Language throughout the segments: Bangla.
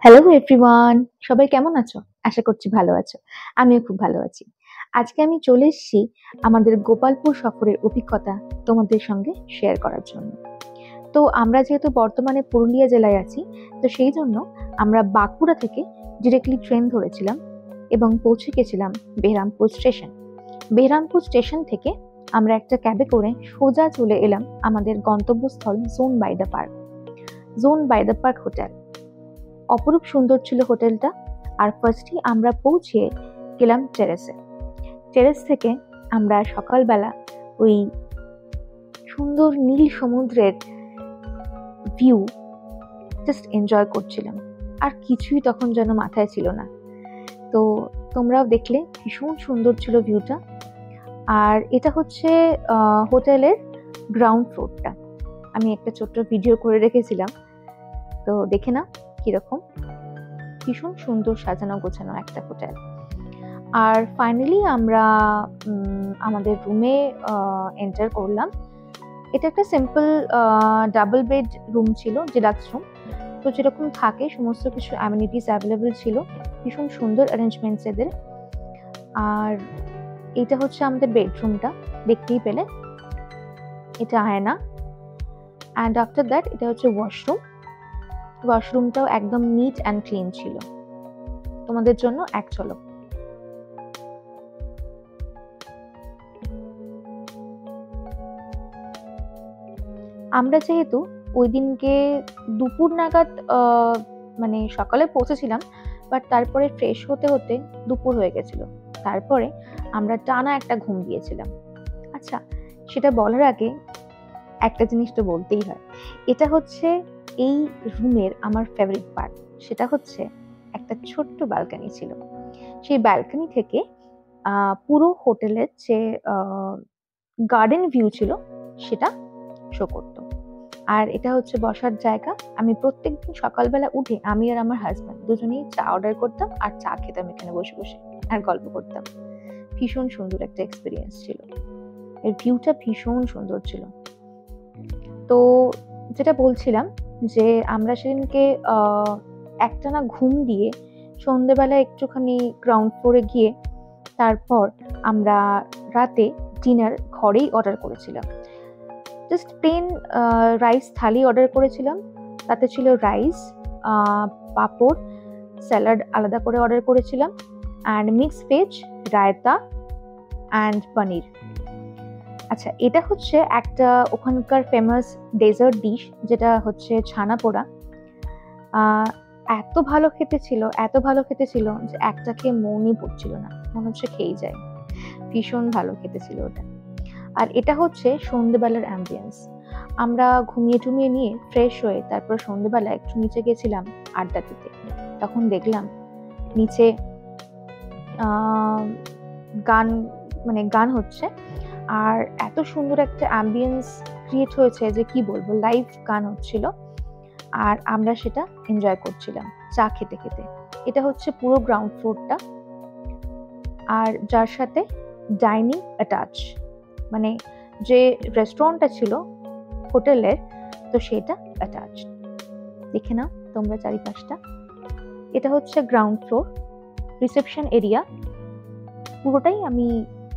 হ্যালো এভরিওয়ান, সবাই কেমন আছো? আশা করছি ভালো আছো। আমিও খুব ভালো আছি। আজকে আমি চলে এসেছি আমাদের গোপালপুর সফরের অভিজ্ঞতা তোমাদের সঙ্গে শেয়ার করার জন্য। তো আমরা যেহেতু বর্তমানে পুরুলিয়া জেলায় আছি, তো সেই জন্য আমরা বাঁকুড়া থেকে ডিরেক্টলি ট্রেন ধরেছিলাম এবং পৌঁছে গেছিলাম বেহরামপুর স্টেশন। বেহরামপুর স্টেশন থেকে আমরা একটা ক্যাবে করে সোজা চলে এলাম আমাদের গন্তব্যস্থল zone by the park. Zone by the park hotel. অপরূপ সুন্দর ছিল হোটেলটা। আর ফার্স্টই আমরা পৌঁছে গেলাম টেরেসে। টেরেস থেকে আমরা সকালবেলা ওই সুন্দর নীল সমুদ্রের ভিউ জাস্ট এনজয় করছিলাম। আর কিছুই তখন যেন মাথায় ছিল না। তো তোমরাও দেখলে ভীষণ সুন্দর ছিল ভিউটা। আর এটা হচ্ছে হোটেলের গ্রাউন্ড ফ্লোরটা। আমি একটা ছোট্ট ভিডিও করে রেখেছিলাম, তো দেখে নাও কিরকম। ভীষণ সুন্দর সাজানো গোছানো একটা হোটেল। আর ফাইনালি আমরা আমাদের রুমে এন্টার করলাম। এটা একটা সিম্পল ডাবল বেড রুম ছিল, ডিলাক্স রুম। তো যেরকম থাকে সমস্ত কিছু অ্যামিনিটিস অ্যাভেলেবল ছিল। ভীষণ সুন্দর অ্যারেঞ্জমেন্টস এদের। আর এটা হচ্ছে আমাদের বেডরুমটা, দেখতেই পেলে এটা আয়না। অ্যান্ড আফটার দ্যাট এটা হচ্ছে ওয়াশরুম। ওয়াশরুমটাও একদম নিট অ্যান্ড ক্লিন ছিল। তোমাদের জন্য এক ঝলক। আমরা যেহেতু ওই দিনকে দুপুর নাগাদ মানে সকালে পৌঁছেছিলাম, বাট তারপরে ফ্রেশ হতে হতে দুপুর হয়ে গেছিল। তারপরে আমরা টানা একটা ঘুম দিয়েছিলাম। আচ্ছা, সেটা বলার আগে একটা জিনিস তো বলতেই হয়। এটা হচ্ছে এই রুমের আমার ফেভারিট পার্ট। সেটা হচ্ছে একটা ছোট্ট ব্যালকনি ছিল। সেই ব্যালকনি থেকে পুরো হোটেলের যে গার্ডেন ভিউ ছিল সেটা শো করতো। আর এটা হচ্ছে বসার জায়গা। আমি প্রত্যেকদিন সকালবেলা উঠে আমি আর আমার হাজব্যান্ড দুজনেই চা অর্ডার করতাম আর চা খেতাম এখানে বসে বসে আর গল্প করতাম। ভীষণ সুন্দর একটা এক্সপিরিয়েন্স ছিল। এর ভিউটা ভীষণ সুন্দর ছিল। তো যেটা বলছিলাম যে আমরা সেদিনকে একটানা ঘুম দিয়ে সন্ধ্যেবেলা একটুখানি গ্রাউন্ড ফ্লোরে গিয়ে তারপর আমরা রাতে ডিনার ঘরেই অর্ডার করেছিলাম। জাস্ট প্লেন রাইস থালি অর্ডার করেছিলাম। তাতে ছিল রাইস, পাঁপড়, স্যালাড আলাদা করে অর্ডার করেছিলাম, and mix veg, raita and paneer. আচ্ছা, এটা হচ্ছে একটা ওখানকার ফেমাস ডেজার্ট ডিশ, যেটা হচ্ছে ছানা পোড়া। এত ভালো খেতে ছিল, এত ভালো খেতে ছিল যে একটা খেয়ে মনই পড়ছিল না, মনে হচ্ছে খেয়েই যায়। ভীষণ ভালো খেতে ছিল ওটা। আর এটা হচ্ছে সন্ধ্যেবেলার অ্যাম্বিয়েন্স। আমরা ঘুমিয়ে টুমিয়ে নিয়ে ফ্রেশ হয়ে তারপর সন্ধ্যেবেলা একটু নিচে গেছিলাম আড্ডা দিতে। তখন দেখলাম নিচে গান গান হচ্ছে। আর এত সুন্দর একটা অ্যাম্বিয়েন্স ক্রিয়েট হয়েছে যে কি বলবো, লাইভ গান হচ্ছিল। আর আমরা সেটা এনজয় করছিলাম চা খেতে খেতে। এটা হচ্ছে পুরো গ্রাউন্ড ফ্লোরটা, আর যার সাথে ডাইনিং অ্যাটাচ, মানে যে রেস্টুরেন্টটা ছিল হোটেলের, তো সেটা অ্যাটাচ। দেখে নাও তোমরা চারিপাশটা। এটা হচ্ছে গ্রাউন্ড ফ্লোর, রিসেপশন এরিয়া। পুরোটাই আমি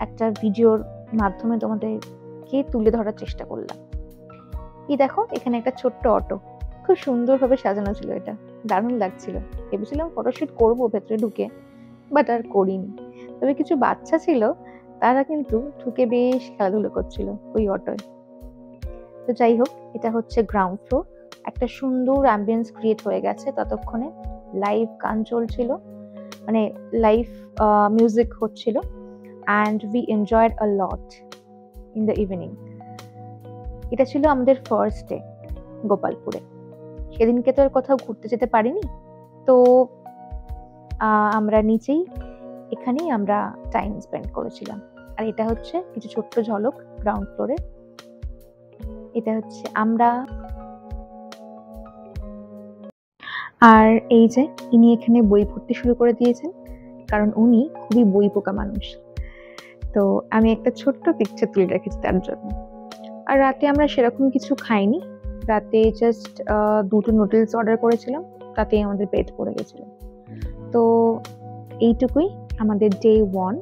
একটা ভিডিওর মাধ্যমে তোমাদেরকে তুলে ধরার চেষ্টা করলাম। এই দেখো, এখানে একটা ছোট্ট অটো, খুব সুন্দরভাবে সাজানো ছিল। এটা দারুণ লাগছিল। ভেবেছিলাম ফটোশুট করবো ভেতরে ঢুকে, বাট আর করিনি। তবে কিছু বাচ্চা ছিল, তারা কিন্তু ঢুকে বেশ খেলাধুলো করছিল ওই অটোয়। তো যাই হোক, এটা হচ্ছে গ্রাউন্ড ফ্লোর। একটা সুন্দর অ্যাম্বিয়েন্স ক্রিয়েট হয়ে গেছে ততক্ষণে। লাইভ গান চলছিল, মানে লাইভ মিউজিক হচ্ছিল, and we enjoyed a lot in the evening. এটা ছিল আমাদের ফার্স্ট ডে গোপালপুরে। সেদিনকে তো আর কোথাও ঘুরতে যেতে পারিনি, তো আমরা নিচেই এখানেই আমরা টাইম স্পেন্ড করেছিলাম। আর এটা হচ্ছে কিছু ছোট্ট ঝলক গ্রাউন্ড ফ্লোরে। এটা হচ্ছে আমরা। আর এই যে ইনি এখানে বই পড়তে শুরু করে দিয়েছেন, কারণ উনি খুবই বই পোকা মানুষ। তো আমি একটা ছোট্ট পিকচার তুলে রেখেছি তার জন্য। আর রাতে আমরা সেরকম কিছু খাইনি। রাতে জাস্ট দুটো নুডলস অর্ডার করেছিলাম, তাতেই আমাদের পেট পড়ে গেছিল। তো এইটুকুই আমাদের ডে 1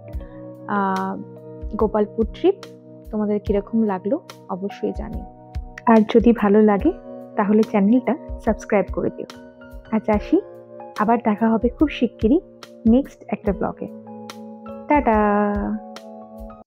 গোপালপুর ট্রিপ। তোমাদের কিরকম লাগলো অবশ্যই জানিও, আর যদি ভালো লাগে তাহলে চ্যানেলটা সাবস্ক্রাইব করে দিও। আজ আসি, আবার দেখা হবে খুব শিগগিরই নেক্সট একটা ব্লগে। টাটা।